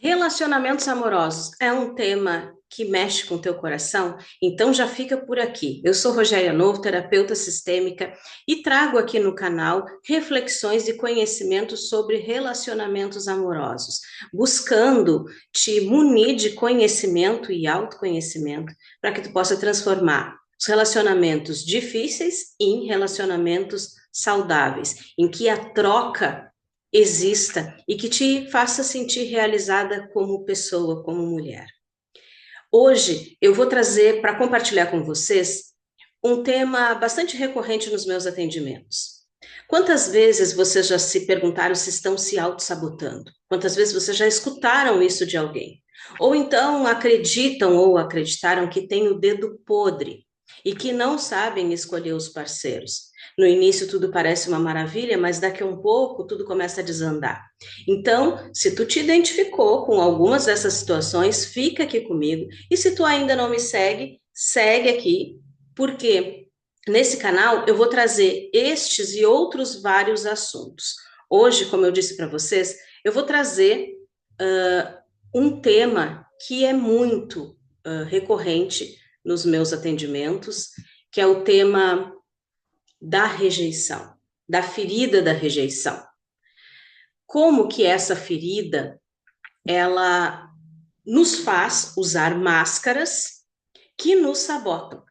Relacionamentos amorosos é um tema que mexe com o teu coração? Então já fica por aqui. Eu sou Rogéria Novo, terapeuta sistêmica, e trago aqui no canal reflexões e conhecimentos sobre relacionamentos amorosos, buscando te munir de conhecimento e autoconhecimento para que tu possa transformar os relacionamentos difíceis em relacionamentos saudáveis, em que a troca exista e que te faça sentir realizada como pessoa, como mulher. Hoje eu vou trazer para compartilhar com vocês um tema bastante recorrente nos meus atendimentos. Quantas vezes vocês já se perguntaram se estão se auto-sabotando? Quantas vezes vocês já escutaram isso de alguém? Ou então acreditam ou acreditaram que tem o dedo podre e que não sabem escolher os parceiros? No início tudo parece uma maravilha, mas daqui a um pouco tudo começa a desandar. Então, se tu te identificou com algumas dessas situações, fica aqui comigo. E se tu ainda não me segue, segue aqui, porque nesse canal eu vou trazer estes e outros vários assuntos. Hoje, como eu disse para vocês, eu vou trazer um tema que é muito recorrente nos meus atendimentos, que é o tema da rejeição, da ferida da rejeição. Como que essa ferida, ela nos faz usar máscaras que nos sabotam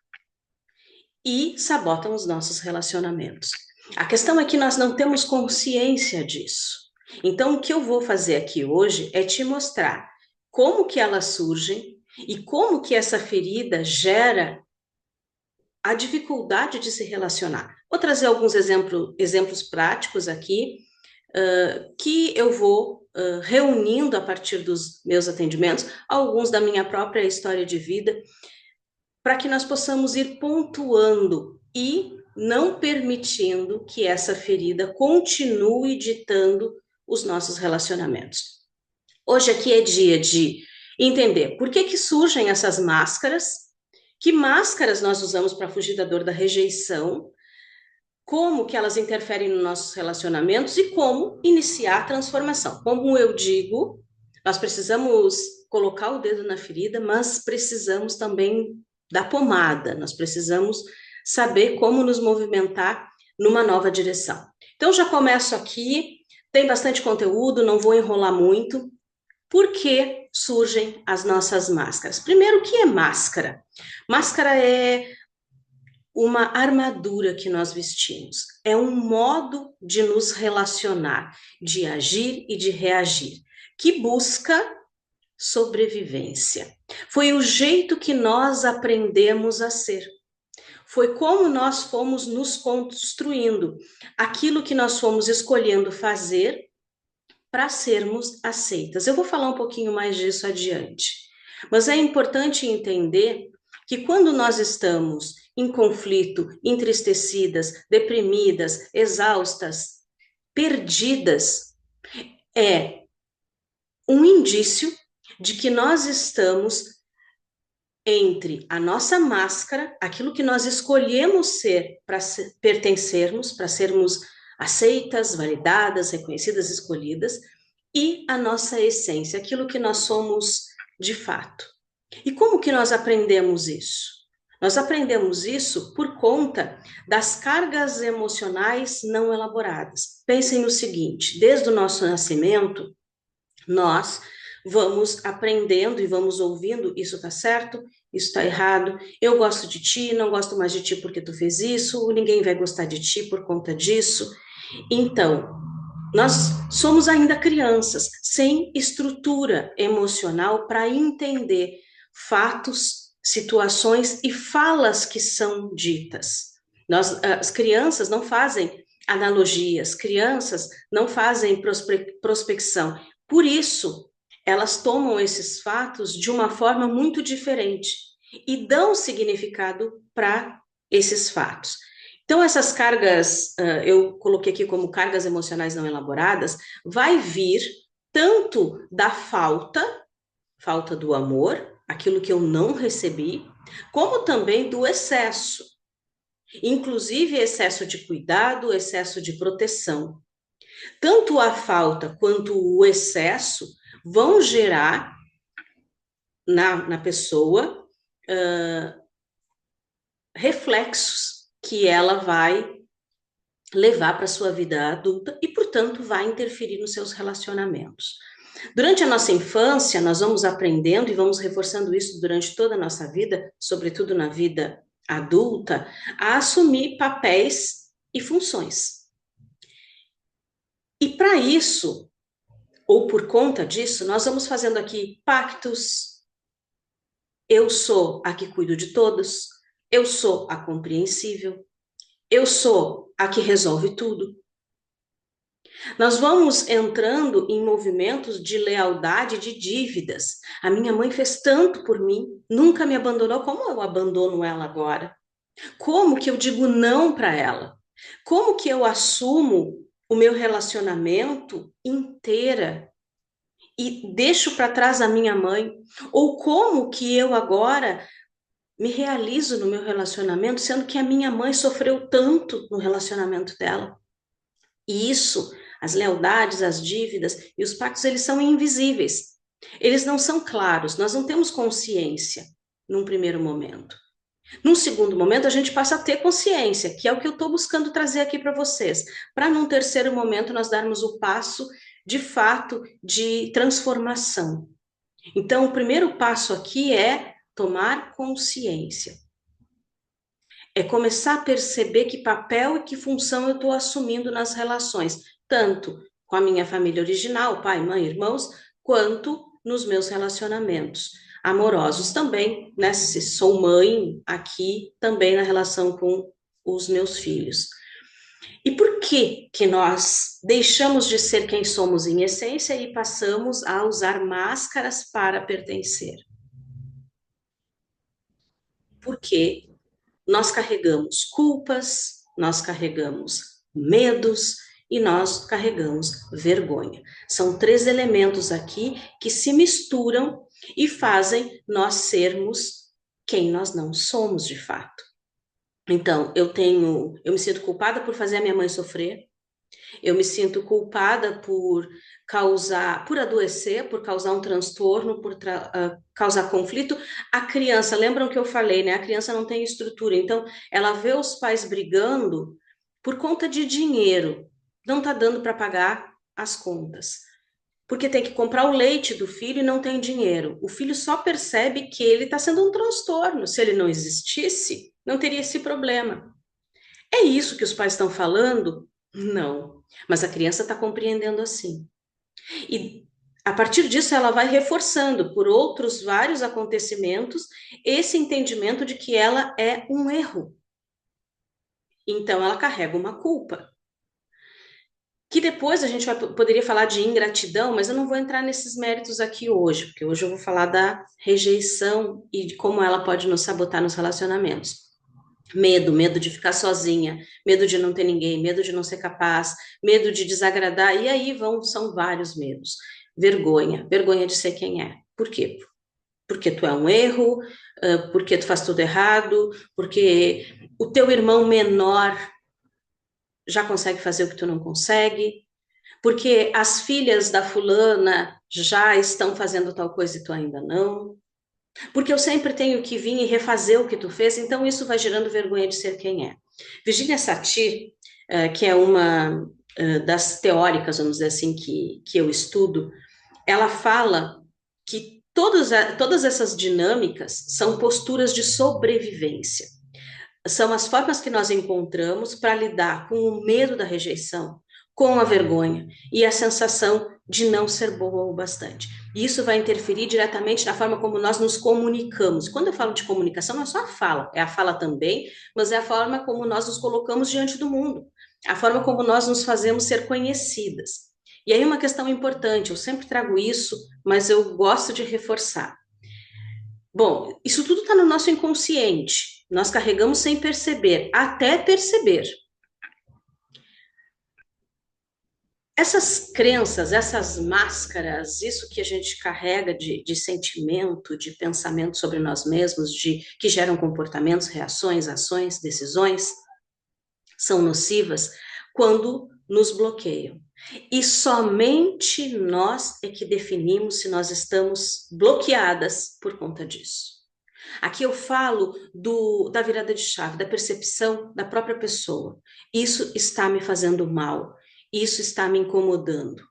e sabotam os nossos relacionamentos. A questão é que nós não temos consciência disso. Então, o que eu vou fazer aqui hoje é te mostrar como que elas surgem e como que essa ferida gera a dificuldade de se relacionar. Vou trazer alguns exemplos práticos aqui, que eu vou reunindo a partir dos meus atendimentos, alguns da minha própria história de vida, para que nós possamos ir pontuando e não permitindo que essa ferida continue ditando os nossos relacionamentos. Hoje aqui é dia de entender por que surgem essas máscaras, que máscaras nós usamos para fugir da dor da rejeição, como que elas interferem nos nossos relacionamentos e como iniciar a transformação. Como eu digo, nós precisamos colocar o dedo na ferida, mas precisamos também da pomada, nós precisamos saber como nos movimentar numa nova direção. Então, já começo aqui, tem bastante conteúdo, não vou enrolar muito. Por que surgem as nossas máscaras? Primeiro, o que é máscara? Máscara é uma armadura que nós vestimos, é um modo de nos relacionar, de agir e de reagir, que busca sobrevivência. Foi o jeito que nós aprendemos a ser. Foi como nós fomos nos construindo, aquilo que nós fomos escolhendo fazer para sermos aceitas. Eu vou falar um pouquinho mais disso adiante. Mas é importante entender que quando nós estamos em conflito, entristecidas, deprimidas, exaustas, perdidas, é um indício de que nós estamos entre a nossa máscara, aquilo que nós escolhemos ser para pertencermos, para sermos aceitas, validadas, reconhecidas, escolhidas, e a nossa essência, aquilo que nós somos de fato. E como que nós aprendemos isso? Nós aprendemos isso por conta das cargas emocionais não elaboradas. Pensem no seguinte: desde o nosso nascimento, nós vamos aprendendo e vamos ouvindo, isso está certo, isso está errado, eu gosto de ti, não gosto mais de ti porque tu fez isso, ninguém vai gostar de ti por conta disso. Então, nós somos ainda crianças, sem estrutura emocional para entender fatos, situações e falas que são ditas. As crianças não fazem analogias, crianças não fazem prospecção. Por isso, elas tomam esses fatos de uma forma muito diferente e dão significado para esses fatos. Então, essas cargas, eu coloquei aqui como cargas emocionais não elaboradas, vai vir tanto da falta do amor, aquilo que eu não recebi, como também do excesso, inclusive excesso de cuidado, excesso de proteção. Tanto a falta quanto o excesso vão gerar na pessoa reflexos que ela vai levar para a sua vida adulta e, portanto, vai interferir nos seus relacionamentos. Durante a nossa infância, nós vamos aprendendo e vamos reforçando isso durante toda a nossa vida, sobretudo na vida adulta, a assumir papéis e funções. E para isso, ou por conta disso, nós vamos fazendo aqui pactos. Eu sou a que cuido de todos, eu sou a compreensível, eu sou a que resolve tudo. Nós vamos entrando em movimentos de lealdade, de dívidas. A minha mãe fez tanto por mim, nunca me abandonou, como eu abandono ela agora? Como que eu digo não para ela? Como que eu assumo o meu relacionamento inteira e deixo para trás a minha mãe? Ou como que eu agora me realizo no meu relacionamento, sendo que a minha mãe sofreu tanto no relacionamento dela? E isso, as lealdades, as dívidas e os pactos, eles são invisíveis. Eles não são claros, nós não temos consciência num primeiro momento. Num segundo momento, a gente passa a ter consciência, que é o que eu estou buscando trazer aqui para vocês, para num terceiro momento nós darmos o passo, de fato, de transformação. Então, o primeiro passo aqui é tomar consciência. É começar a perceber que papel e que função eu estou assumindo nas relações, tanto com a minha família original, pai, mãe, irmãos, quanto nos meus relacionamentos amorosos também, né? Se sou mãe aqui, também na relação com os meus filhos. E por que que nós deixamos de ser quem somos em essência e passamos a usar máscaras para pertencer? Porque nós carregamos culpas, nós carregamos medos e nós carregamos vergonha. São três elementos aqui que se misturam e fazem nós sermos quem nós não somos de fato. Então, eu me sinto culpada por fazer a minha mãe sofrer, eu me sinto culpada por adoecer, por causar um transtorno, causar conflito. A criança, lembram que eu falei, né? A criança não tem estrutura, então ela vê os pais brigando por conta de dinheiro, não está dando para pagar as contas. Porque tem que comprar o leite do filho e não tem dinheiro. O filho só percebe que ele está sendo um transtorno. Se ele não existisse, não teria esse problema. É isso que os pais estão falando? Não. Mas a criança está compreendendo assim. E a partir disso, ela vai reforçando por outros vários acontecimentos esse entendimento de que ela é um erro. Então, ela carrega uma culpa. Que depois a gente poderia falar de ingratidão, mas eu não vou entrar nesses méritos aqui hoje, porque hoje eu vou falar da rejeição e de como ela pode nos sabotar nos relacionamentos. Medo de ficar sozinha, medo de não ter ninguém, medo de não ser capaz, medo de desagradar, e aí são vários medos. Vergonha de ser quem é. Por quê? Porque tu é um erro, porque tu faz tudo errado, porque o teu irmão menor já consegue fazer o que tu não consegue, porque as filhas da fulana já estão fazendo tal coisa e tu ainda não. Porque eu sempre tenho que vir e refazer o que tu fez, então isso vai gerando vergonha de ser quem é. Virginia Satir, que é uma das teóricas, vamos dizer assim, que eu estudo, ela fala que todas essas dinâmicas são posturas de sobrevivência. São as formas que nós encontramos para lidar com o medo da rejeição, com a vergonha e a sensação de não ser boa o bastante. E isso vai interferir diretamente na forma como nós nos comunicamos. Quando eu falo de comunicação, não é só a fala, é a fala também, mas é a forma como nós nos colocamos diante do mundo, a forma como nós nos fazemos ser conhecidas. E aí uma questão importante, eu sempre trago isso, mas eu gosto de reforçar. Bom, isso tudo está no nosso inconsciente. Nós carregamos sem perceber, até perceber. Essas crenças, essas máscaras, isso que a gente carrega de sentimento, de pensamento sobre nós mesmos, que geram comportamentos, reações, ações, decisões, são nocivas quando nos bloqueiam. E somente nós é que definimos se nós estamos bloqueadas por conta disso. Aqui eu falo da virada de chave, da percepção da própria pessoa. Isso está me fazendo mal, isso está me incomodando.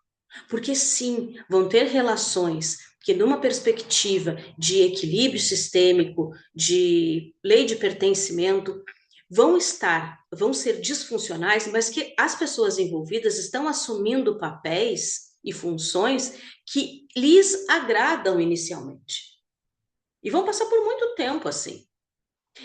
Porque sim, vão ter relações que, numa perspectiva de equilíbrio sistêmico, de lei de pertencimento, vão ser disfuncionais, mas que as pessoas envolvidas estão assumindo papéis e funções que lhes agradam inicialmente. E vão passar por muito tempo assim.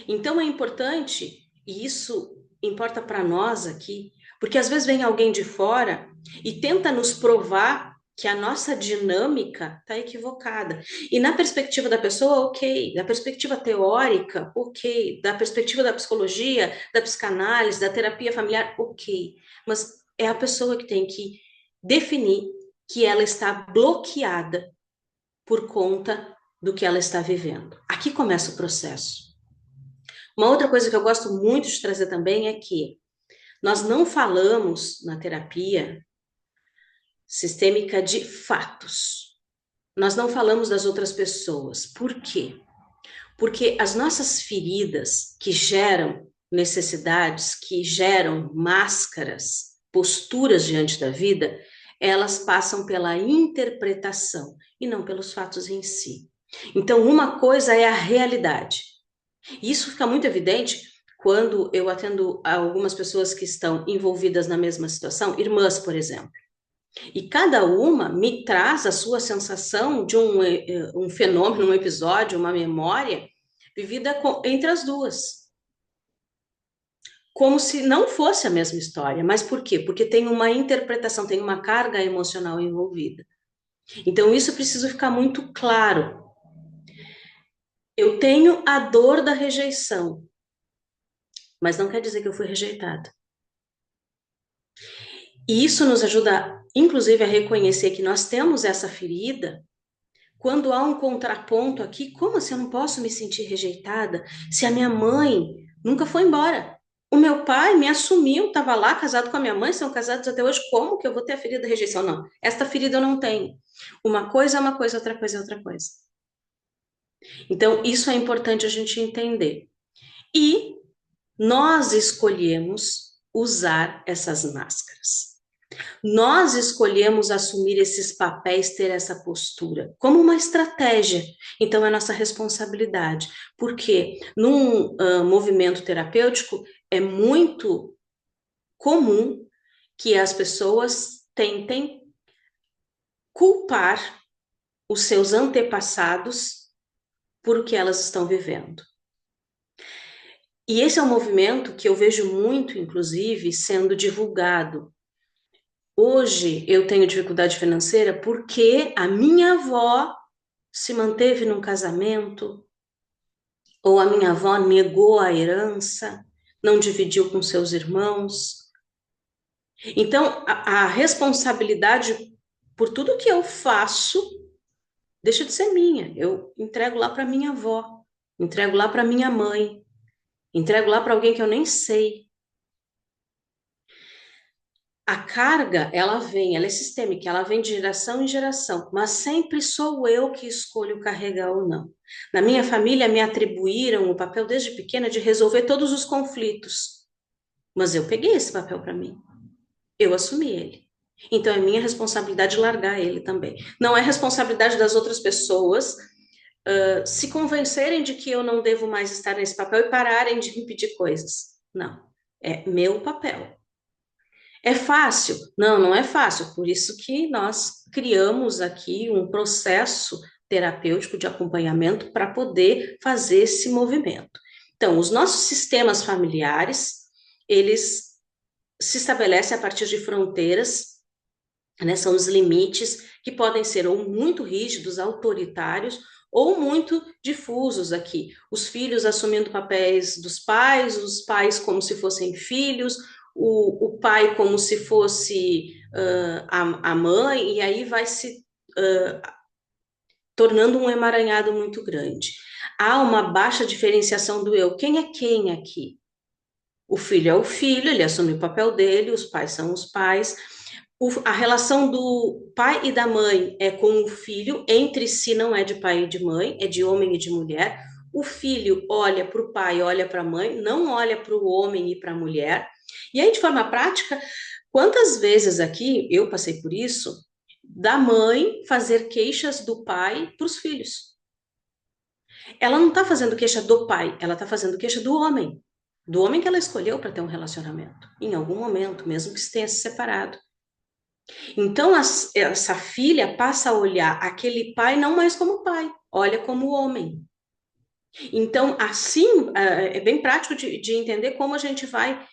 Então é importante, e isso importa para nós aqui, porque às vezes vem alguém de fora e tenta nos provar que a nossa dinâmica está equivocada. E na perspectiva da pessoa, ok. Da perspectiva teórica, ok. Da perspectiva da psicologia, da psicanálise, da terapia familiar, ok. Mas é a pessoa que tem que definir que ela está bloqueada por conta do que ela está vivendo. Aqui começa o processo. Uma outra coisa que eu gosto muito de trazer também é que nós não falamos na terapia sistêmica de fatos. Nós não falamos das outras pessoas. Por quê? Porque as nossas feridas que geram necessidades, que geram máscaras, posturas diante da vida, elas passam pela interpretação e não pelos fatos em si. Então, uma coisa é a realidade. E isso fica muito evidente quando eu atendo a algumas pessoas que estão envolvidas na mesma situação, irmãs, por exemplo. E cada uma me traz a sua sensação de um fenômeno, um episódio, uma memória vivida entre as duas. Como se não fosse a mesma história. Mas por quê? Porque tem uma interpretação, tem uma carga emocional envolvida. Então, isso precisa ficar muito claro. Eu tenho a dor da rejeição, mas não quer dizer que eu fui rejeitada. E isso nos ajuda, inclusive, a reconhecer que nós temos essa ferida. Quando há um contraponto aqui, como assim eu não posso me sentir rejeitada se a minha mãe nunca foi embora? O meu pai me assumiu, estava lá casado com a minha mãe, são casados até hoje, como que eu vou ter a ferida da rejeição? Não, esta ferida eu não tenho. Uma coisa é uma coisa, outra coisa é outra coisa. Então, isso é importante a gente entender. E nós escolhemos usar essas máscaras. Nós escolhemos assumir esses papéis, ter essa postura, como uma estratégia. Então, é nossa responsabilidade. Porque num movimento terapêutico, é muito comum que as pessoas tentem culpar os seus antepassados por o que elas estão vivendo. E esse é um movimento que eu vejo muito, inclusive, sendo divulgado. Hoje eu tenho dificuldade financeira porque a minha avó se manteve num casamento, ou a minha avó negou a herança, não dividiu com seus irmãos. Então, a responsabilidade por tudo que eu faço deixa de ser minha. Eu entrego lá para minha avó, entrego lá para minha mãe, entrego lá para alguém que eu nem sei. A carga, ela é sistêmica, ela vem de geração em geração, mas sempre sou eu que escolho carregar ou não. Na minha família, me atribuíram o papel desde pequena de resolver todos os conflitos, mas eu peguei esse papel para mim, eu assumi ele. Então é minha responsabilidade largar ele também. Não é responsabilidade das outras pessoas se convencerem de que eu não devo mais estar nesse papel e pararem de me pedir coisas. Não, é meu papel. É fácil? Não, não é fácil. Por isso que nós criamos aqui um processo terapêutico de acompanhamento para poder fazer esse movimento. Então, os nossos sistemas familiares, eles se estabelecem a partir de fronteiras, né? São os limites que podem ser ou muito rígidos, autoritários, ou muito difusos aqui. Os filhos assumindo papéis dos pais, os pais como se fossem filhos, o pai como se fosse a mãe, e aí vai se tornando um emaranhado muito grande. Há uma baixa diferenciação do eu. Quem é quem aqui? O filho é o filho, ele assume o papel dele, os pais são os pais, A relação do pai e da mãe é com o filho, entre si não é de pai e de mãe, é de homem e de mulher. O filho olha para o pai, olha para a mãe, não olha para o homem e para a mulher. E aí, de forma prática, quantas vezes aqui eu passei por isso, da mãe fazer queixas do pai para os filhos? Ela não está fazendo queixa do pai, ela está fazendo queixa do homem que ela escolheu para ter um relacionamento, em algum momento, mesmo que tenha se separado. Então, essa filha passa a olhar aquele pai não mais como pai, olha como homem. Então, assim, é bem prático de entender como a gente vai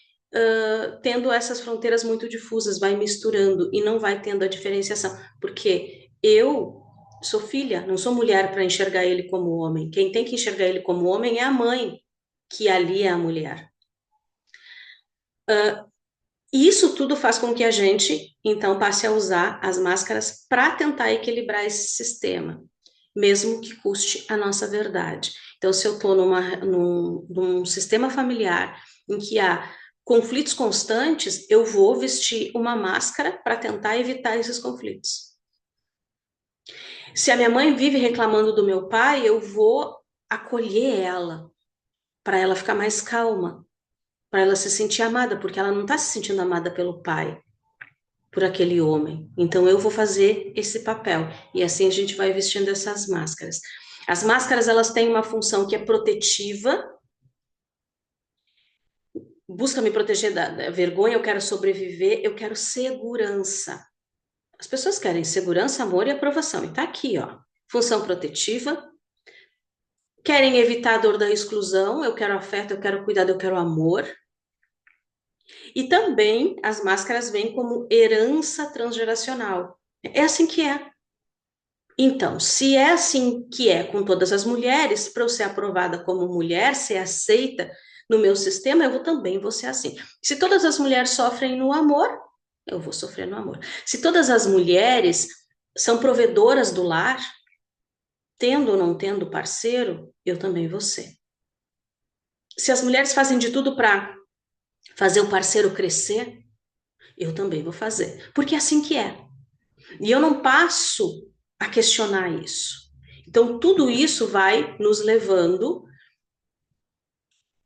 tendo essas fronteiras muito difusas, vai misturando e não vai tendo a diferenciação, porque eu sou filha, não sou mulher para enxergar ele como homem. Quem tem que enxergar ele como homem é a mãe, que ali é a mulher. E isso tudo faz com que a gente, então, passe a usar as máscaras para tentar equilibrar esse sistema, mesmo que custe a nossa verdade. Então, se eu estou num sistema familiar em que há conflitos constantes, eu vou vestir uma máscara para tentar evitar esses conflitos. Se a minha mãe vive reclamando do meu pai, eu vou acolher ela, para ela ficar mais calma, para ela se sentir amada, porque ela não está se sentindo amada pelo pai, por aquele homem. Então eu vou fazer esse papel. E assim a gente vai vestindo essas máscaras. As máscaras, elas têm uma função que é protetiva, busca me proteger da vergonha, eu quero sobreviver, eu quero segurança. As pessoas querem segurança, amor e aprovação. E tá aqui, ó. Função protetiva. Querem evitar a dor da exclusão, eu quero afeto, eu quero cuidado, eu quero amor. E também as máscaras vêm como herança transgeracional. É assim que é. Então, se é assim que é com todas as mulheres, para eu ser aprovada como mulher, ser aceita no meu sistema, também vou ser assim. Se todas as mulheres sofrem no amor, eu vou sofrer no amor. Se todas as mulheres são provedoras do lar, tendo ou não tendo parceiro, eu também vou ser. Se as mulheres fazem de tudo para fazer o parceiro crescer, eu também vou fazer. Porque é assim que é. E eu não passo a questionar isso. Então, tudo isso vai nos levando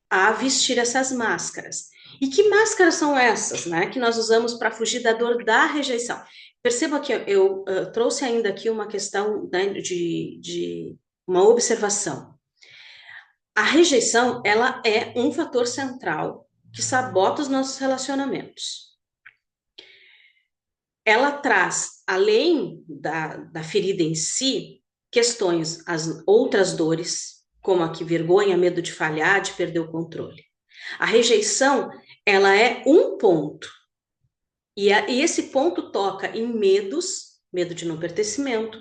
a vestir essas máscaras. E que máscaras são essas, né, que nós usamos para fugir da dor da rejeição? Perceba que eu trouxe ainda aqui uma questão, né, de uma observação. A rejeição, ela é um fator central que sabota os nossos relacionamentos. Ela traz, além da ferida em si, questões, as outras dores, como a que vergonha, medo de falhar, de perder o controle. A rejeição, ela é um ponto, e esse ponto toca em medos, medo de não pertencimento,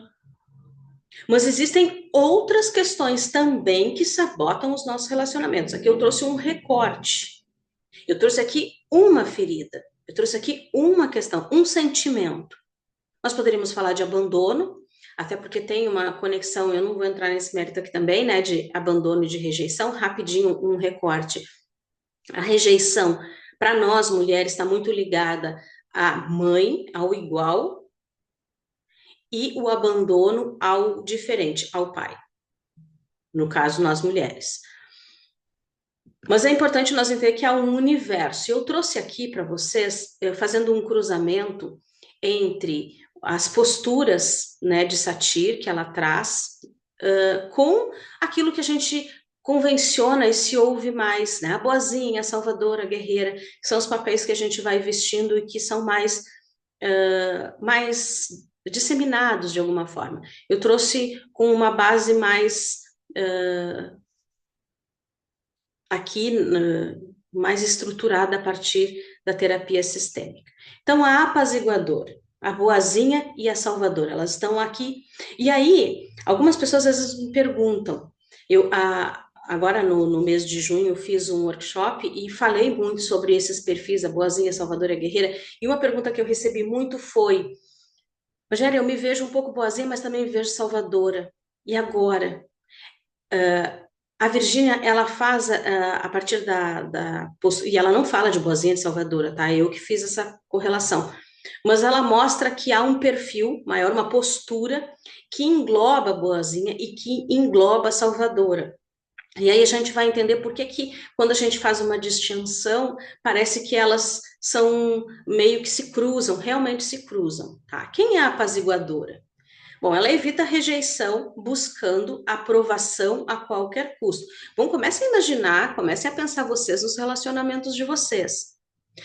mas existem outras questões também que sabotam os nossos relacionamentos. Aqui eu trouxe um recorte, eu trouxe aqui uma ferida, eu trouxe aqui uma questão, um sentimento. Nós poderíamos falar de abandono, até porque tem uma conexão, eu não vou entrar nesse mérito aqui também, né, de abandono e de rejeição, rapidinho um recorte. A rejeição, para nós mulheres, está muito ligada à mãe, ao igual, e o abandono ao diferente, ao pai. No caso, nós mulheres. Mas é importante nós entender que há um universo. Eu trouxe aqui para vocês, fazendo um cruzamento entre as posturas, né, de Satir, que ela traz, com aquilo que a gente convenciona e se ouve mais, né? A boazinha, a salvadora, a guerreira, que são os papéis que a gente vai vestindo e que são mais disseminados de alguma forma. Eu trouxe com uma base mais aqui mais estruturada a partir da terapia sistêmica. Então, a apaziguadora, a boazinha e a salvadora, elas estão aqui. E aí, algumas pessoas às vezes me perguntam, agora no mês de junho eu fiz um workshop e falei muito sobre esses perfis, a boazinha, a salvadora e a guerreira, e uma pergunta que eu recebi muito foi, Rogério, eu me vejo um pouco boazinha, mas também me vejo salvadora. E agora? A Virgínia, ela faz a partir e ela não fala de boazinha de salvadora, tá? Eu que fiz essa correlação. mas ela mostra que há um perfil maior, uma postura que engloba a boazinha e que engloba a salvadora. E aí a gente vai entender por que que, quando a gente faz uma distinção, parece que elas são meio que se cruzam, realmente se cruzam, tá? Quem é a apaziguadora? Bom, ela evita a rejeição buscando aprovação a qualquer custo. Bom, comecem a imaginar, comecem a pensar vocês nos relacionamentos de vocês.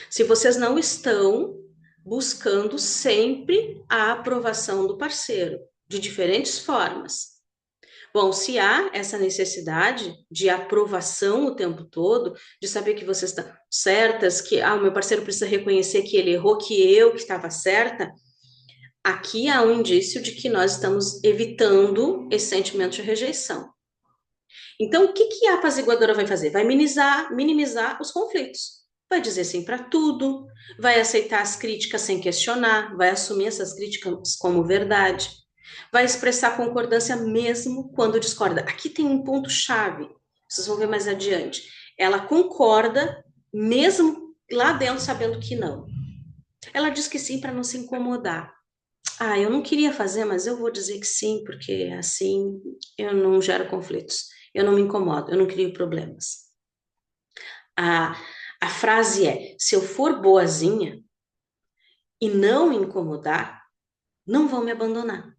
Se vocês não estão buscando sempre a aprovação do parceiro, de diferentes formas. Bom, se há essa necessidade de aprovação o tempo todo, de saber que vocês estão certas, que o meu parceiro precisa reconhecer que ele errou, que eu que estava certa, aqui há um indício de que nós estamos evitando esse sentimento de rejeição. Então, o que que a apaziguadora vai fazer? Vai minimizar os conflitos. Vai dizer sim para tudo, vai aceitar as críticas sem questionar, vai assumir essas críticas como verdade, vai expressar concordância mesmo quando discorda. Aqui tem um ponto-chave, vocês vão ver mais adiante. Ela concorda mesmo lá dentro sabendo que não. Ela diz que sim para não se incomodar. Eu não queria fazer, mas eu vou dizer que sim, porque assim eu não gero conflitos, eu não me incomodo, eu não crio problemas. A, a frase é: se eu for boazinha e não me incomodar, não vão me abandonar.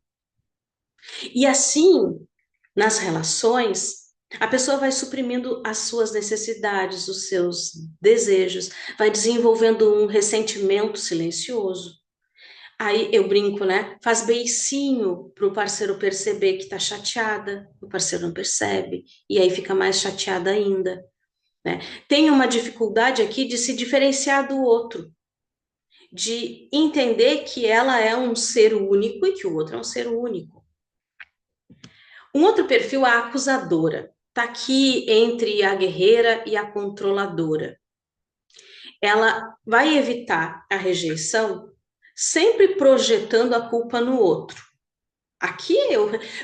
E assim, nas relações, a pessoa vai suprimindo as suas necessidades, os seus desejos, vai desenvolvendo um ressentimento silencioso. Aí eu brinco, né? Faz beicinho para o parceiro perceber que está chateada, o parceiro não percebe, e aí fica mais chateada ainda, né? Tem uma dificuldade aqui de se diferenciar do outro, de entender que ela é um ser único e que o outro é um ser único. Um outro perfil, a acusadora, está aqui entre a guerreira e a controladora. Ela vai evitar a rejeição sempre projetando a culpa no outro. Aqui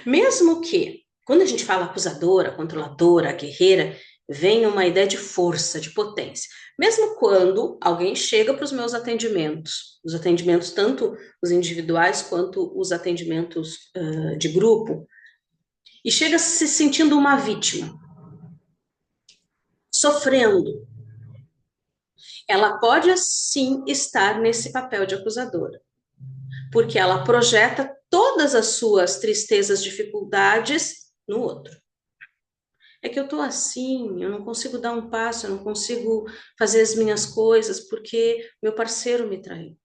mesmo que, quando a gente fala acusadora, controladora, guerreira, vem uma ideia de força, de potência. Mesmo quando alguém chega para os atendimentos tanto os individuais quanto os atendimentos de grupo, e chega se sentindo uma vítima, sofrendo, ela pode sim estar nesse papel de acusadora, porque ela projeta todas as suas tristezas, dificuldades no outro. É que eu tô assim, eu não consigo dar um passo, eu não consigo fazer as minhas coisas porque meu parceiro me traiu,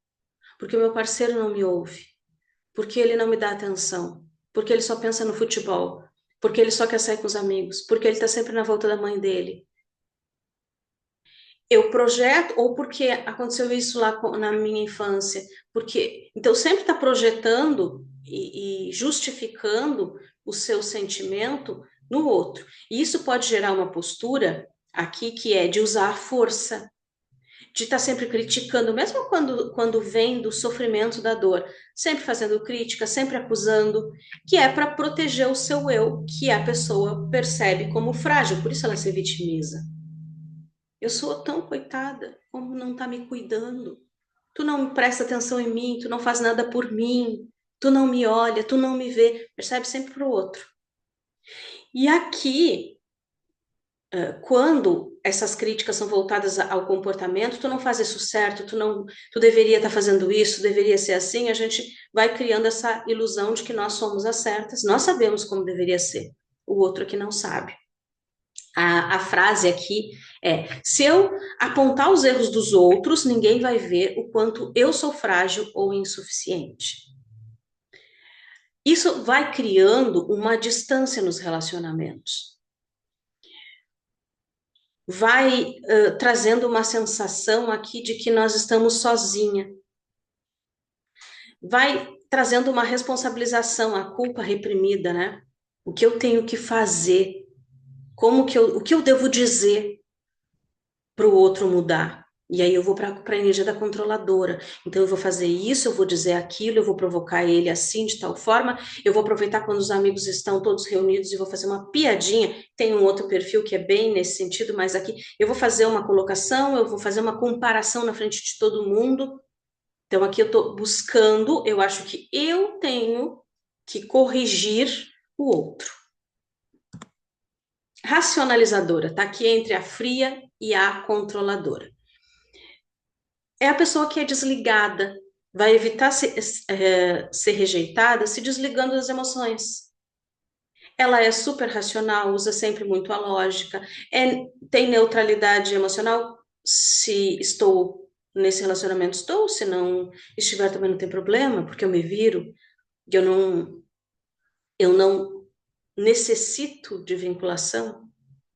porque meu parceiro não me ouve, porque ele não me dá atenção, porque ele só pensa no futebol, porque ele só quer sair com os amigos, porque ele tá sempre na volta da mãe dele. Eu projeto, ou porque aconteceu isso lá na minha infância, porque então sempre está projetando e justificando o seu sentimento no outro. E isso pode gerar uma postura aqui que é de usar a força, de estar sempre criticando, mesmo quando vem do sofrimento da dor, sempre fazendo crítica, sempre acusando, que é para proteger o seu eu, que a pessoa percebe como frágil, por isso ela se vitimiza. Eu sou tão coitada, como não tá me cuidando? Tu não presta atenção em mim, tu não faz nada por mim, tu não me olha, tu não me vê, percebe sempre para o outro. E aqui, quando essas críticas são voltadas ao comportamento, tu não faz isso certo, tu deveria estar fazendo isso, deveria ser assim, a gente vai criando essa ilusão de que nós somos as certas, nós sabemos como deveria ser, o outro aqui não sabe. A frase aqui é: se eu apontar os erros dos outros, ninguém vai ver o quanto eu sou frágil ou insuficiente. Isso vai criando uma distância nos relacionamentos. Vai trazendo uma sensação aqui de que nós estamos sozinha. Vai trazendo uma responsabilização, a culpa reprimida, né? O que eu tenho que fazer? O que eu devo dizer para o outro mudar? E aí eu vou para a energia da controladora. Então eu vou fazer isso, eu vou dizer aquilo, eu vou provocar ele assim, de tal forma, eu vou aproveitar quando os amigos estão todos reunidos e vou fazer uma piadinha. Tem um outro perfil que é bem nesse sentido, mas aqui eu vou fazer uma colocação, eu vou fazer uma comparação na frente de todo mundo Então, aqui eu estou buscando, eu acho que eu tenho que corrigir o outro. Racionalizadora, está aqui entre a fria e a controladora. É a pessoa que é desligada, vai evitar ser rejeitada se desligando das emoções. Ela é super racional, usa sempre muito a lógica, tem neutralidade emocional. Se estou nesse relacionamento, estou, se não estiver também não tem problema, porque eu me viro, eu não necessito de vinculação.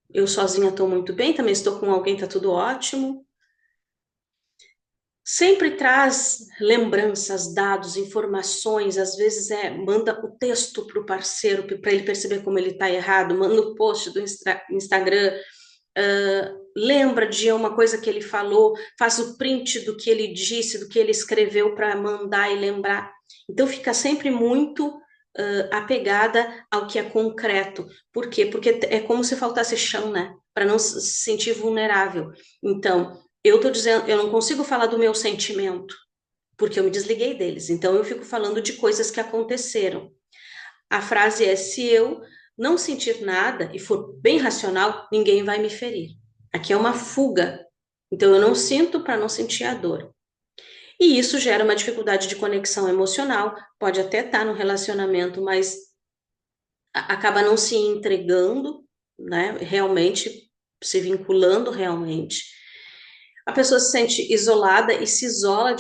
Eu sozinha estou muito bem, também estou com alguém, está tudo ótimo. Sempre traz lembranças, dados, informações, às vezes manda o texto para o parceiro para ele perceber como ele está errado, manda o post do Instagram, lembra de uma coisa que ele falou, faz o print do que ele disse, do que ele escreveu para mandar e lembrar. Então fica sempre muito apegada ao que é concreto. Por quê? Porque é como se faltasse chão, né? Para não se sentir vulnerável. Então, eu estou dizendo, eu não consigo falar do meu sentimento, porque eu me desliguei deles. Então, eu fico falando de coisas que aconteceram. A frase é: se eu não sentir nada e for bem racional, ninguém vai me ferir. Aqui é uma fuga. Então, eu não sinto para não sentir a dor. E isso gera uma dificuldade de conexão emocional, pode até estar no relacionamento, mas acaba não se entregando, né? Realmente, se vinculando realmente. A pessoa se sente isolada e se isola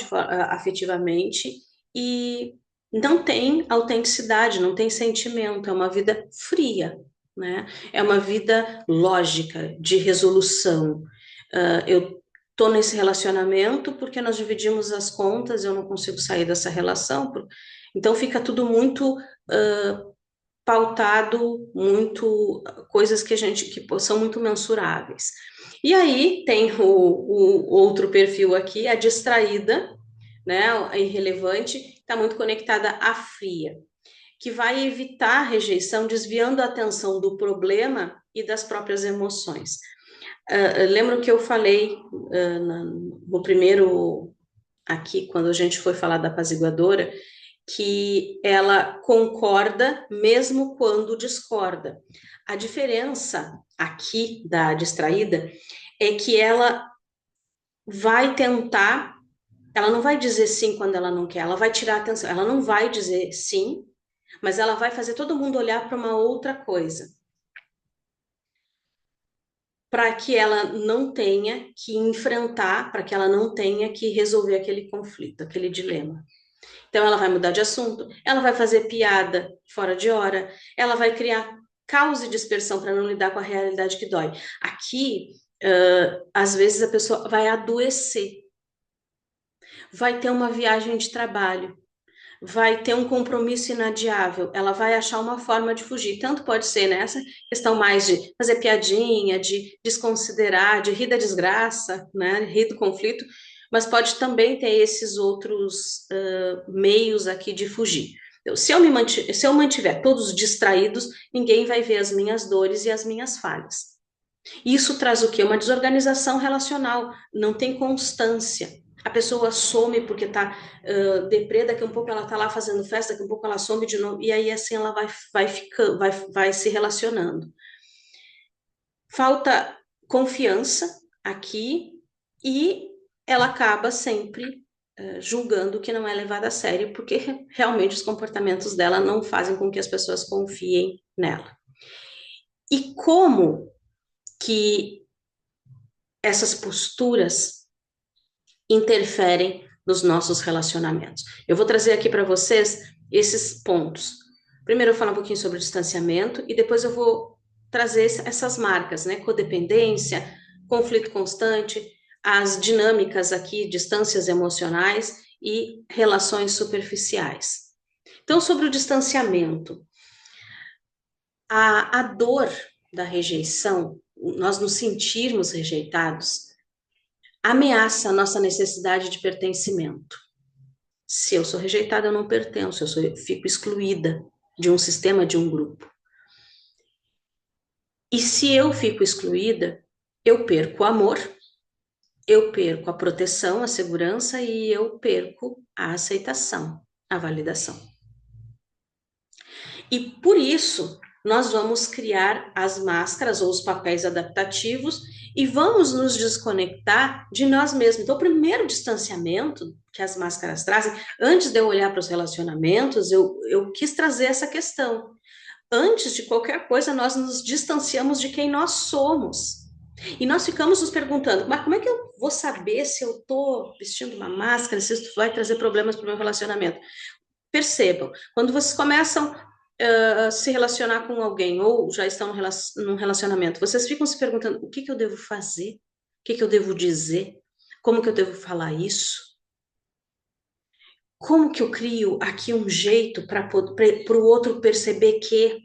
afetivamente e não tem autenticidade, não tem sentimento, é uma vida fria, né? É uma vida lógica, de resolução. Eu tô nesse relacionamento porque nós dividimos as contas, eu não consigo sair dessa relação, então fica tudo muito pautado, muito coisas que que são muito mensuráveis. E aí tem o outro perfil aqui, a distraída, né, a irrelevante, está muito conectada à fria, que vai evitar a rejeição, desviando a atenção do problema e das próprias emoções. Lembro que eu falei no primeiro, aqui, quando a gente foi falar da apaziguadora, que ela concorda mesmo quando discorda. A diferença aqui da distraída é que ela vai tentar, ela não vai dizer sim quando ela não quer, ela vai tirar a atenção, ela não vai dizer sim, mas ela vai fazer todo mundo olhar para uma outra coisa, para que ela não tenha que enfrentar, para que ela não tenha que resolver aquele conflito, aquele dilema. Então, ela vai mudar de assunto, ela vai fazer piada fora de hora, ela vai criar caos e dispersão para não lidar com a realidade que dói. Aqui, às vezes, a pessoa vai adoecer, vai ter uma viagem de trabalho, vai ter um compromisso inadiável, ela vai achar uma forma de fugir. Tanto pode ser nessa questão mais de fazer piadinha, de desconsiderar, de rir da desgraça, né, rir do conflito, mas pode também ter esses outros meios aqui de fugir. Então, se eu mantiver todos distraídos, ninguém vai ver as minhas dores e as minhas falhas. Isso traz o quê? Uma desorganização relacional, não tem constância. A pessoa some porque está deprê, daqui a um pouco ela está lá fazendo festa, daqui a um pouco ela some de novo, e aí assim ela vai ficando, vai se relacionando. Falta confiança aqui e ela acaba sempre julgando que não é levada a sério, porque realmente os comportamentos dela não fazem com que as pessoas confiem nela. E como que essas posturas interferem nos nossos relacionamentos? Eu vou trazer aqui para vocês esses pontos. Primeiro eu vou falar um pouquinho sobre o distanciamento e depois eu vou trazer essas marcas, né? Codependência, conflito constante, as dinâmicas aqui, distâncias emocionais e relações superficiais. Então, sobre o distanciamento, a dor da rejeição, nós nos sentirmos rejeitados, ameaça a nossa necessidade de pertencimento. Se eu sou rejeitada, eu não pertenço, eu fico excluída de um sistema, de um grupo. E se eu fico excluída, eu perco o amor, eu perco a proteção, a segurança e eu perco a aceitação, a validação. E por isso, nós vamos criar as máscaras ou os papéis adaptativos e vamos nos desconectar de nós mesmos. Então, o primeiro distanciamento que as máscaras trazem, antes de eu olhar para os relacionamentos, eu quis trazer essa questão. Antes de qualquer coisa, nós nos distanciamos de quem nós somos. E nós ficamos nos perguntando, mas como é que eu vou saber se eu estou vestindo uma máscara, se isso vai trazer problemas para o meu relacionamento? Percebam, quando vocês começam a se relacionar com alguém ou já estão num relacionamento, vocês ficam se perguntando o que que eu devo fazer, o que que eu devo dizer, como que eu devo falar isso, como que eu crio aqui um jeito para o outro perceber que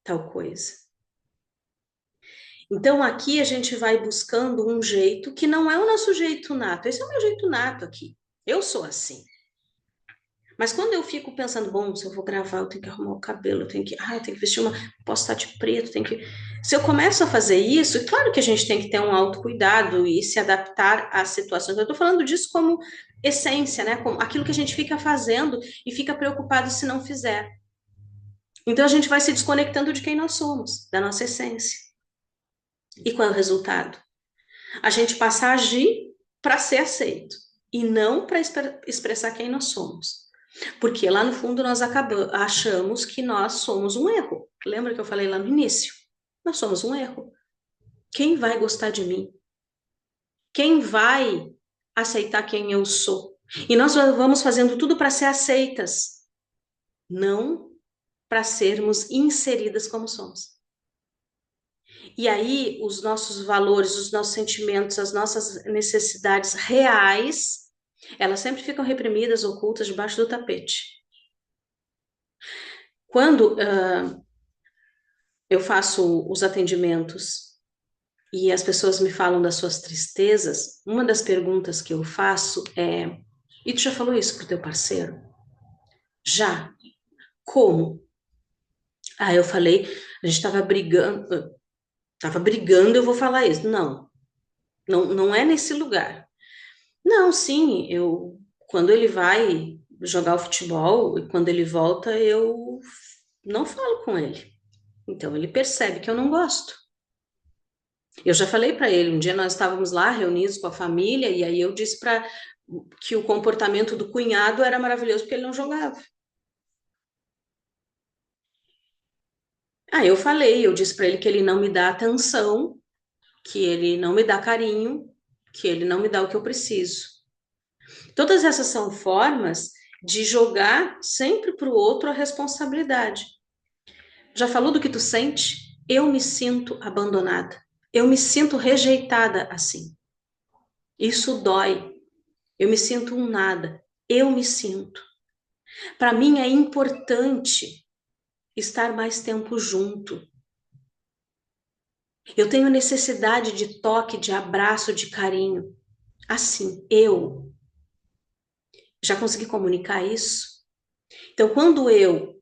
tal coisa. Então aqui a gente vai buscando um jeito que não é o nosso jeito nato, esse é o meu jeito nato aqui, eu sou assim. Mas quando eu fico pensando, bom, se eu vou gravar, eu tenho que arrumar o cabelo, eu tenho que vestir uma, posso estar de preto, tenho que. Se eu começo a fazer isso, é claro que a gente tem que ter um autocuidado e se adaptar às situações. Eu estou falando disso como essência, né? Como aquilo que a gente fica fazendo e fica preocupado se não fizer. Então a gente vai se desconectando de quem nós somos, da nossa essência. E qual é o resultado? A gente passa a agir para ser aceito e não para expressar quem nós somos. Porque lá no fundo nós achamos que nós somos um erro. Lembra que eu falei lá no início? Nós somos um erro. Quem vai gostar de mim? Quem vai aceitar quem eu sou? E nós vamos fazendo tudo para ser aceitas, não para sermos inseridas como somos. E aí os nossos valores, os nossos sentimentos, as nossas necessidades reais, elas sempre ficam reprimidas, ocultas debaixo do tapete. Quando eu faço os atendimentos e as pessoas me falam das suas tristezas, uma das perguntas que eu faço é: e tu já falou isso pro teu parceiro? Já. Como? Ah, eu falei, a gente estava brigando, eu vou falar isso. Não, não é nesse lugar. Não, sim, quando ele vai jogar o futebol e quando ele volta, eu não falo com ele. Então ele percebe que eu não gosto. Eu já falei para ele, um dia nós estávamos lá reunidos com a família e aí eu disse para que o comportamento do cunhado era maravilhoso porque ele não jogava. Aí eu disse para ele que ele não me dá atenção, que ele não me dá carinho, que ele não me dá o que eu preciso. Todas essas são formas de jogar sempre para o outro a responsabilidade. Já falou do que tu sente? Eu me sinto abandonada. Eu me sinto rejeitada assim. Isso dói. Eu me sinto um nada. Eu me sinto. Para mim é importante estar mais tempo junto. Eu tenho necessidade de toque, de abraço, de carinho. Assim, eu já consegui comunicar isso? Então, quando eu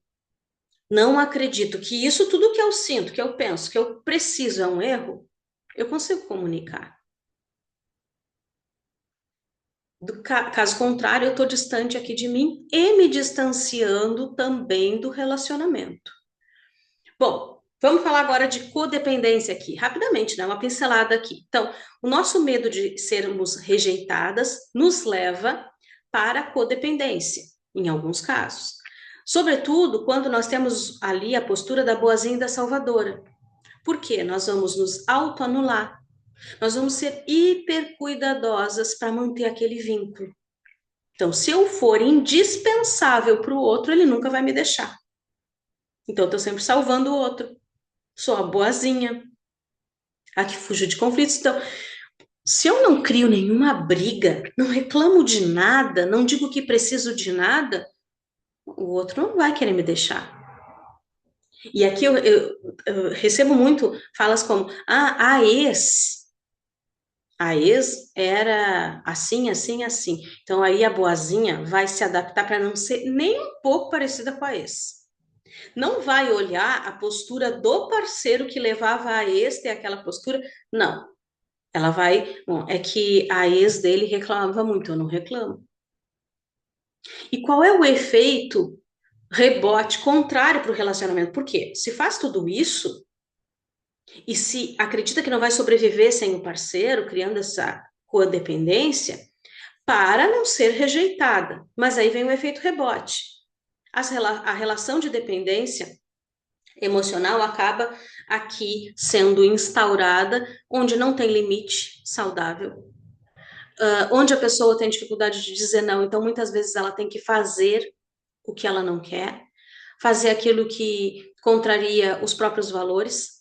não acredito que isso tudo que eu sinto, que eu penso, que eu preciso é um erro, eu consigo comunicar. Caso contrário, eu estou distante aqui de mim e me distanciando também do relacionamento. Bom, vamos falar agora de codependência aqui, rapidamente, né? Uma pincelada aqui. Então, o nosso medo de sermos rejeitadas nos leva para a codependência, em alguns casos. Sobretudo quando nós temos ali a postura da boazinha e da salvadora. Por quê? Nós vamos nos autoanular. Nós vamos ser hiper cuidadosas para manter aquele vínculo. Então, se eu for indispensável para o outro, ele nunca vai me deixar. Então, eu estou sempre salvando o outro. Sou a boazinha, a que fujo de conflitos. Então, se eu não crio nenhuma briga, não reclamo de nada, não digo que preciso de nada, o outro não vai querer me deixar. E aqui eu recebo muito falas como: a ex era assim, assim, assim. Então aí a boazinha vai se adaptar para não ser nem um pouco parecida com a ex. Não vai olhar a postura do parceiro que levava a ex ter aquela postura. Não. Ela vai. Bom, é que a ex dele reclamava muito, eu não reclamo. E qual é o efeito rebote contrário para o relacionamento? Por quê? Se faz tudo isso e se acredita que não vai sobreviver sem o parceiro, criando essa codependência, para não ser rejeitada. Mas aí vem o efeito rebote. A relação de dependência emocional acaba aqui sendo instaurada, onde não tem limite saudável, onde a pessoa tem dificuldade de dizer não, então muitas vezes ela tem que fazer o que ela não quer, fazer aquilo que contraria os próprios valores.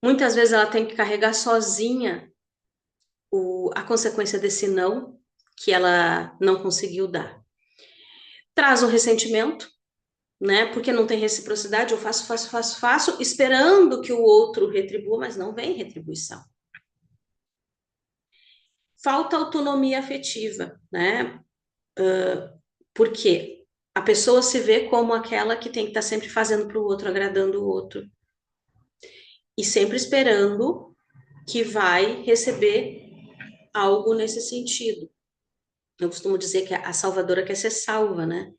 Muitas vezes ela tem que carregar sozinha a consequência desse não que ela não conseguiu dar. Traz o ressentimento, né? Porque não tem reciprocidade, eu faço, faço, faço, faço, esperando que o outro retribua, mas não vem retribuição. Falta autonomia afetiva, né? Porque a pessoa se vê como aquela que tem que estar sempre fazendo para o outro, agradando o outro, e sempre esperando que vai receber algo nesse sentido. Eu costumo dizer que a salvadora quer ser salva, né?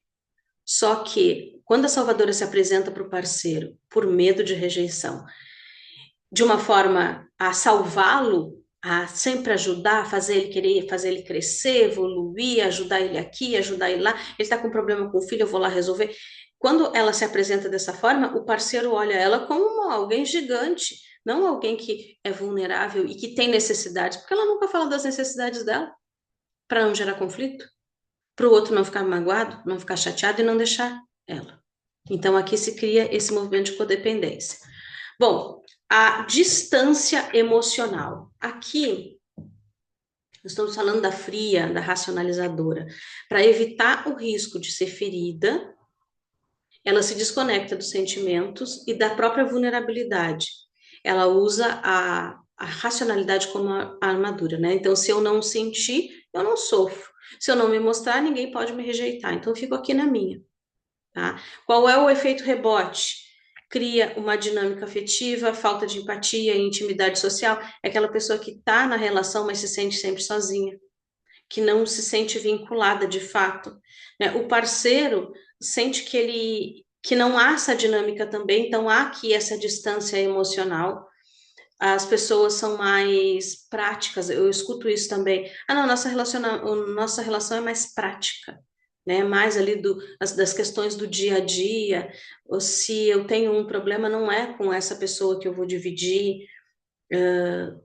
Só que quando a salvadora se apresenta para o parceiro por medo de rejeição, de uma forma a salvá-lo, a sempre ajudar, fazer ele querer, fazer ele crescer, evoluir, ajudar ele aqui, ajudar ele lá. Ele está com problema com o filho, eu vou lá resolver. Quando ela se apresenta dessa forma, o parceiro olha ela como alguém gigante, não alguém que é vulnerável e que tem necessidades, porque ela nunca fala das necessidades dela, para não gerar conflito, para o outro não ficar magoado, não ficar chateado e não deixar ela. Então aqui se cria esse movimento de codependência. Bom, a distância emocional. Aqui, estamos falando da fria, da racionalizadora. Para evitar o risco de ser ferida, ela se desconecta dos sentimentos e da própria vulnerabilidade. Ela usa a racionalidade como a armadura, né? Então, se eu não sentir, eu não sofro. Se eu não me mostrar, ninguém pode me rejeitar. Então, eu fico aqui na minha. Tá? Qual é o efeito rebote? Cria uma dinâmica afetiva, falta de empatia e intimidade social. É aquela pessoa que está na relação, mas se sente sempre sozinha, que não se sente vinculada de fato. Né? O parceiro sente que não há essa dinâmica também, então há aqui essa distância emocional. As pessoas são mais práticas, eu escuto isso também. Ah, não, nossa relação é mais prática, né? Mais ali das questões do dia a dia. Ou se eu tenho um problema, não é com essa pessoa que eu vou dividir,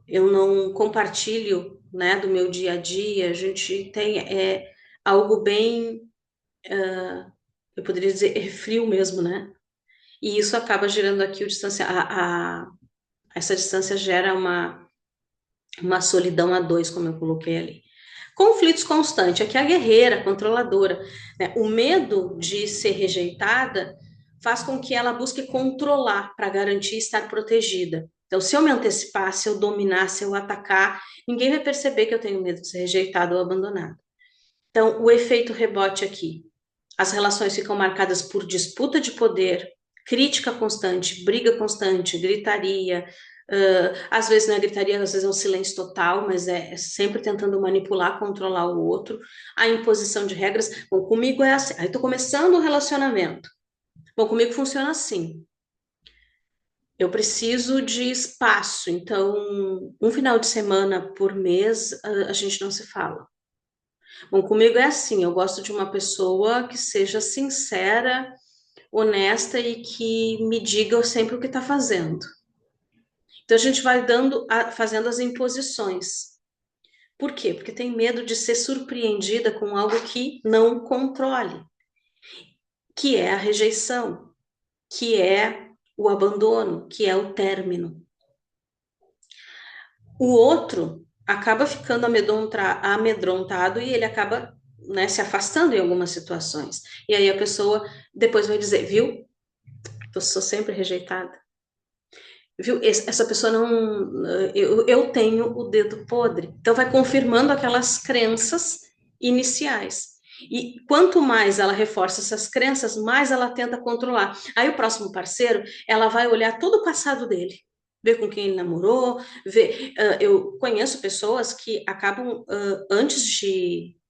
eu não compartilho, né, do meu dia a dia. A gente tem algo bem, eu poderia dizer, é frio mesmo, né? E isso acaba gerando aqui o essa distância gera uma solidão a dois, como eu coloquei ali. Conflitos constantes, aqui é a guerreira, controladora, né? O medo de ser rejeitada faz com que ela busque controlar para garantir estar protegida. Então, se eu me antecipar, se eu dominar, se eu atacar, ninguém vai perceber que eu tenho medo de ser rejeitado ou abandonado. Então, o efeito rebote aqui. As relações ficam marcadas por disputa de poder, crítica constante, briga constante, gritaria. Às vezes não é gritaria, às vezes é um silêncio total, mas é sempre tentando manipular, controlar o outro. A imposição de regras. Bom, comigo é assim. Aí estou começando o relacionamento. Bom, comigo funciona assim. Eu preciso de espaço, então um final de semana por mês a gente não se fala. Bom, comigo é assim, eu gosto de uma pessoa que seja sincera, honesta e que me diga sempre o que está fazendo. Então a gente vai fazendo as imposições. Por quê? Porque tem medo de ser surpreendida com algo que não controle, que é a rejeição, que é o abandono, que é o término. O outro acaba ficando amedrontado e ele acaba, né, se afastando em algumas situações. E aí a pessoa depois vai dizer, viu? Eu sou sempre rejeitada. Viu? Essa pessoa não. Eu tenho o dedo podre. Então, vai confirmando aquelas crenças iniciais. E quanto mais ela reforça essas crenças, mais ela tenta controlar. Aí, o próximo parceiro, ela vai olhar todo o passado dele, ver com quem ele namorou, ver. Eu conheço pessoas que acabam, antes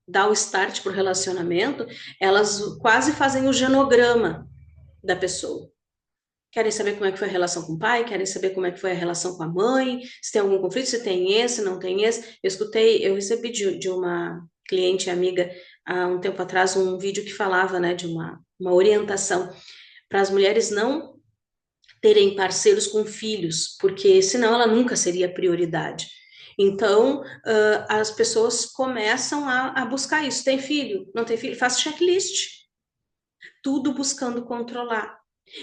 dá o start para o relacionamento, elas quase fazem o genograma da pessoa. Querem saber como é que foi a relação com o pai, querem saber como é que foi a relação com a mãe, se tem algum conflito, se tem esse, não tem esse. Eu recebi de uma cliente amiga há um tempo atrás um vídeo que falava, né, de uma orientação para as mulheres não terem parceiros com filhos, porque senão ela nunca seria prioridade. Então, as pessoas começam a buscar isso. Tem filho? Não tem filho? Faz checklist. Tudo buscando controlar.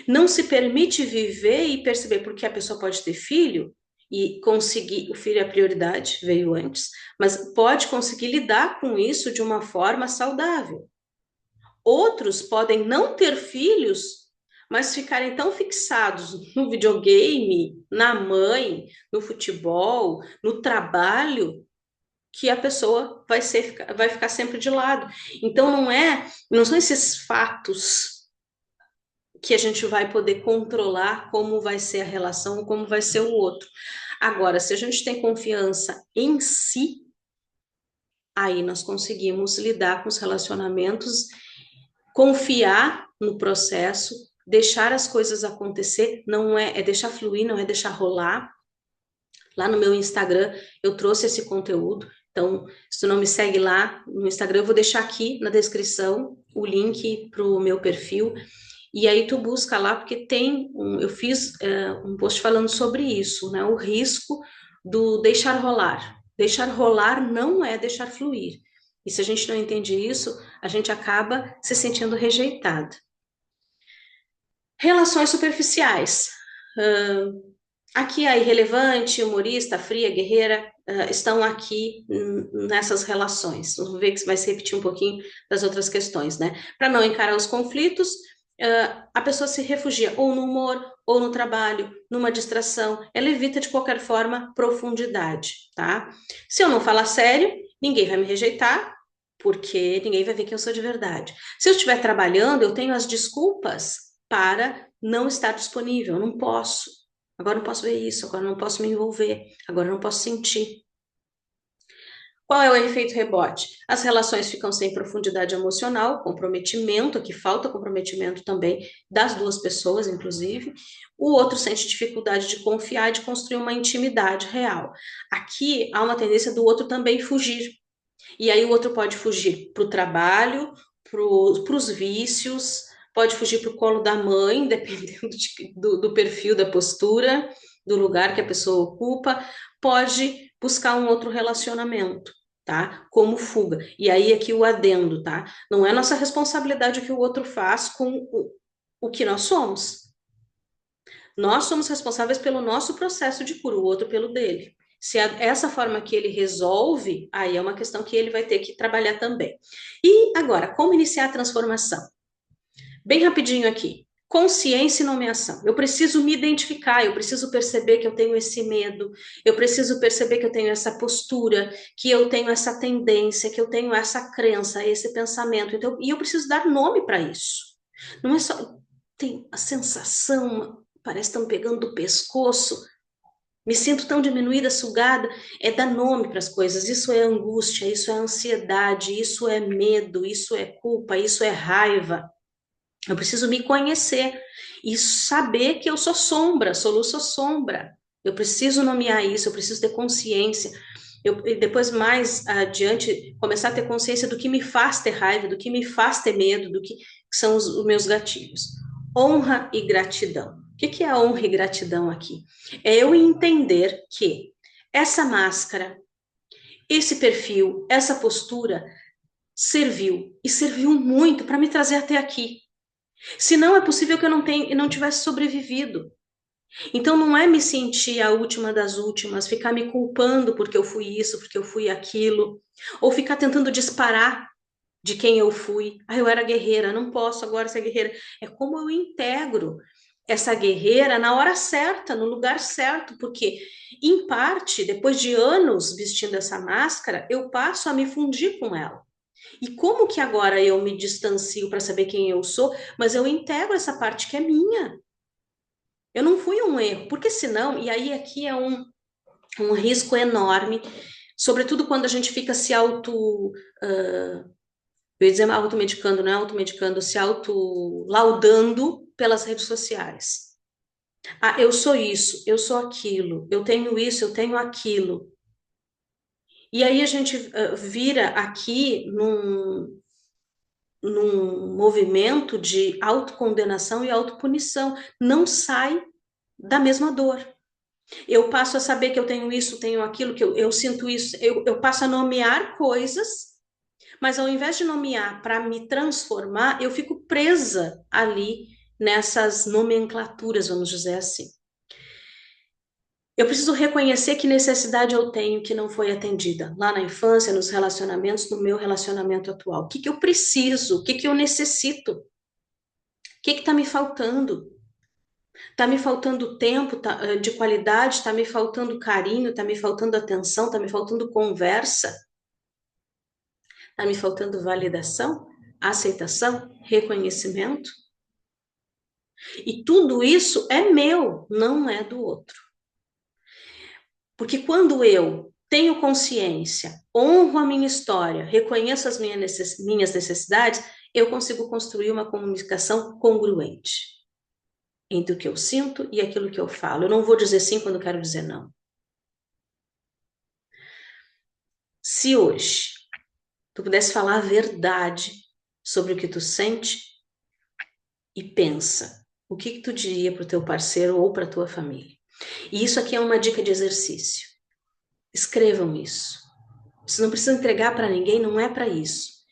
Não se permite viver e perceber, porque a pessoa pode ter filho e conseguir, o filho é a prioridade, veio antes, mas pode conseguir lidar com isso de uma forma saudável. Outros podem não ter filhos, mas ficarem tão fixados no videogame, na mãe, no futebol, no trabalho, que a pessoa vai ficar sempre de lado. Então não são esses fatos que a gente vai poder controlar como vai ser a relação, como vai ser o outro. Agora, se a gente tem confiança em si, aí nós conseguimos lidar com os relacionamentos, confiar no processo, deixar as coisas acontecer, não é deixar fluir, não é deixar rolar. Lá no meu Instagram eu trouxe esse conteúdo. Então, se tu não me segue lá no Instagram, eu vou deixar aqui na descrição o link para o meu perfil. E aí tu busca lá, porque eu fiz um post falando sobre isso, né? O risco do deixar rolar. Deixar rolar não é deixar fluir. E se a gente não entende isso, a gente acaba se sentindo rejeitado. Relações superficiais. Aqui a irrelevante, humorista, fria, guerreira, estão aqui nessas relações. Vamos ver que vai se repetir um pouquinho das outras questões, né? Para não encarar os conflitos, a pessoa se refugia ou no humor, ou no trabalho, numa distração. Ela evita de qualquer forma profundidade, tá? Se eu não falar sério, ninguém vai me rejeitar, porque ninguém vai ver que eu sou de verdade. Se eu estiver trabalhando, eu tenho as desculpas para não estar disponível, eu não posso. Agora não posso ver isso, agora não posso me envolver, agora não posso sentir. Qual é o efeito rebote? As relações ficam sem profundidade emocional, comprometimento, que falta comprometimento também das duas pessoas, inclusive. O outro sente dificuldade de confiar e de construir uma intimidade real. Aqui há uma tendência do outro também fugir. E aí o outro pode fugir para o trabalho, para os vícios, pode fugir para o colo da mãe, dependendo do perfil, da postura, do lugar que a pessoa ocupa, pode buscar um outro relacionamento, tá? Como fuga. E aí aqui o adendo, tá? Não é nossa responsabilidade o que o outro faz com o que nós somos. Nós somos responsáveis pelo nosso processo de cura, o outro pelo dele. Se é essa forma que ele resolve, aí é uma questão que ele vai ter que trabalhar também. E agora, como iniciar a transformação? Bem rapidinho aqui. Consciência e nomeação. Eu preciso me identificar, eu preciso perceber que eu tenho esse medo, eu preciso perceber que eu tenho essa postura, que eu tenho essa tendência, que eu tenho essa crença, esse pensamento. Então, e eu preciso dar nome para isso. Não é só. Tem a sensação, parece que estão pegando do pescoço. Me sinto tão diminuída, sugada. É dar nome para as coisas. Isso é angústia, isso é ansiedade, isso é medo, isso é culpa, isso é raiva. Eu preciso me conhecer e saber que eu sou sombra, sou luz, sou sombra. Eu preciso nomear isso, eu preciso ter consciência. E depois, mais adiante, começar a ter consciência do que me faz ter raiva, do que me faz ter medo, do que são os meus gatilhos. Honra e gratidão. O que é honra e gratidão aqui? É eu entender que essa máscara, esse perfil, essa postura serviu e serviu muito para me trazer até aqui. Se não, é possível que eu não tivesse sobrevivido. Então, não é me sentir a última das últimas, ficar me culpando porque eu fui isso, porque eu fui aquilo, ou ficar tentando disparar de quem eu fui. Ah, eu era guerreira, não posso agora ser guerreira. É como eu integro essa guerreira na hora certa, no lugar certo, porque, em parte, depois de anos vestindo essa máscara, eu passo a me fundir com ela. E como que agora eu me distancio para saber quem eu sou, mas eu integro essa parte que é minha. Eu não fui um erro, porque senão, e aí aqui é um risco enorme, Sobretudo quando a gente fica se eu ia dizer automedicando, não é automedicando, se autolaudando pelas redes sociais. Ah, eu sou isso, eu sou aquilo, eu tenho isso, eu tenho aquilo. E aí a gente vira aqui num movimento de autocondenação e autopunição. Não sai da mesma dor. Eu passo a saber que eu tenho isso, tenho aquilo, que eu sinto isso, eu passo a nomear coisas, mas ao invés de nomear para me transformar, eu fico presa ali nessas nomenclaturas, vamos dizer assim. Eu preciso reconhecer que necessidade eu tenho que não foi atendida lá na infância, nos relacionamentos, no meu relacionamento atual. O que que eu preciso? O que que eu necessito? O que está me faltando? Está me faltando tempo de qualidade, está me faltando carinho, está me faltando atenção, está me faltando conversa, está me faltando validação, aceitação, reconhecimento. E tudo isso é meu, não é do outro. Porque quando eu tenho consciência, honro a minha história, reconheço as minhas necessidades, eu consigo construir uma comunicação congruente entre o que eu sinto e aquilo que eu falo. Eu não vou dizer sim quando quero dizer não. Se hoje tu pudesse falar a verdade sobre o que tu sente e pensa, o que tu diria para o teu parceiro ou para a tua família? E isso aqui é uma dica de exercício. Escrevam isso. Você não precisa entregar para ninguém, não é para isso.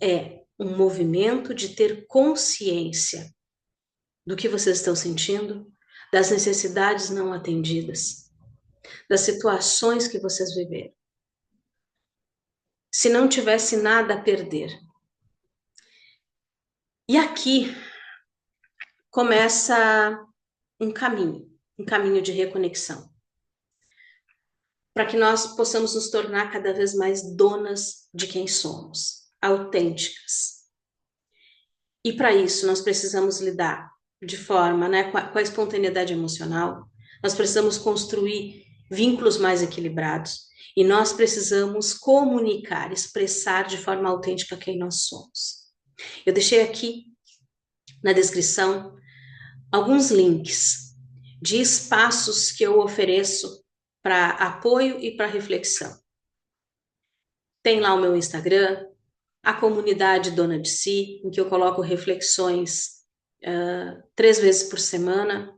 É um movimento de ter consciência do que vocês estão sentindo, das necessidades não atendidas, das situações que vocês viveram. Se não tivesse nada a perder. E aqui começa um caminho de reconexão, para que nós possamos nos tornar cada vez mais donas de quem somos, autênticas. E para isso nós precisamos lidar de forma, né, com a espontaneidade emocional, nós precisamos construir vínculos mais equilibrados e nós precisamos comunicar, expressar de forma autêntica quem nós somos. Eu deixei aqui na descrição alguns links de espaços que eu ofereço para apoio e para reflexão. Tem lá o meu Instagram, a comunidade Dona de Si, em que eu coloco reflexões 3 vezes por semana.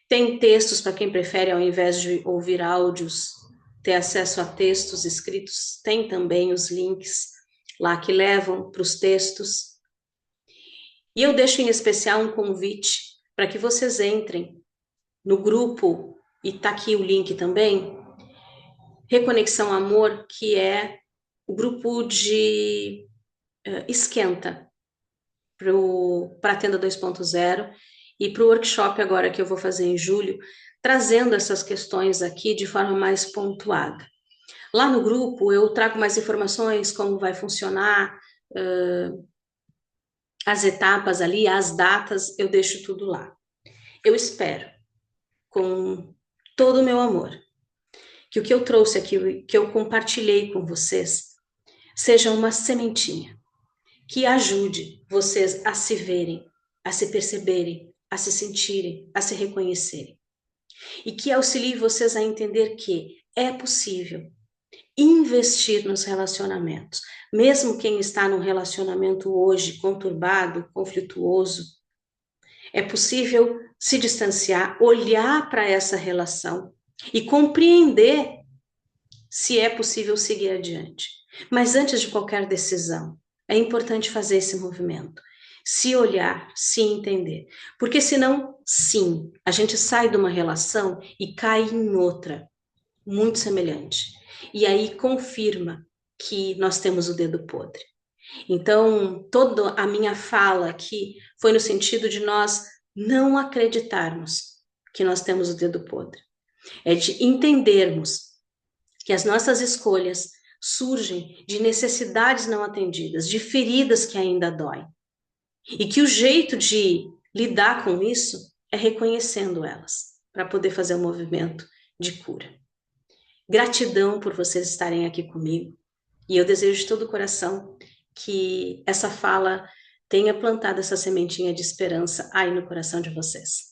Tem textos para quem prefere, ao invés de ouvir áudios, ter acesso a textos escritos. Tem também os links lá que levam para os textos. E eu deixo em especial um convite para que vocês entrem no grupo, e está aqui o link também, Reconexão Amor, que é o grupo de esquenta para a Tenda 2.0 e para o workshop agora que eu vou fazer em julho, trazendo essas questões aqui de forma mais pontuada. Lá no grupo eu trago mais informações, como vai funcionar, as etapas ali, as datas, eu deixo tudo lá. Eu espero, com todo o meu amor, que o que eu trouxe aqui, que eu compartilhei com vocês, seja uma sementinha que ajude vocês a se verem, a se perceberem, a se sentirem, a se reconhecerem. E que auxilie vocês a entender que é possível investir nos relacionamentos. Mesmo quem está num relacionamento hoje conturbado, conflituoso, é possível se distanciar, olhar para essa relação e compreender se é possível seguir adiante. Mas antes de qualquer decisão, é importante fazer esse movimento. Se olhar, se entender. Porque senão, sim, a gente sai de uma relação e cai em outra, muito semelhante. E aí confirma que nós temos o dedo podre. Então, toda a minha fala aqui foi no sentido de nós não acreditarmos que nós temos o dedo podre. É de entendermos que as nossas escolhas surgem de necessidades não atendidas, de feridas que ainda doem. E que o jeito de lidar com isso é reconhecendo elas, para poder fazer um movimento de cura. Gratidão por vocês estarem aqui comigo. E eu desejo de todo o coração que essa fala tenha plantado essa sementinha de esperança aí no coração de vocês.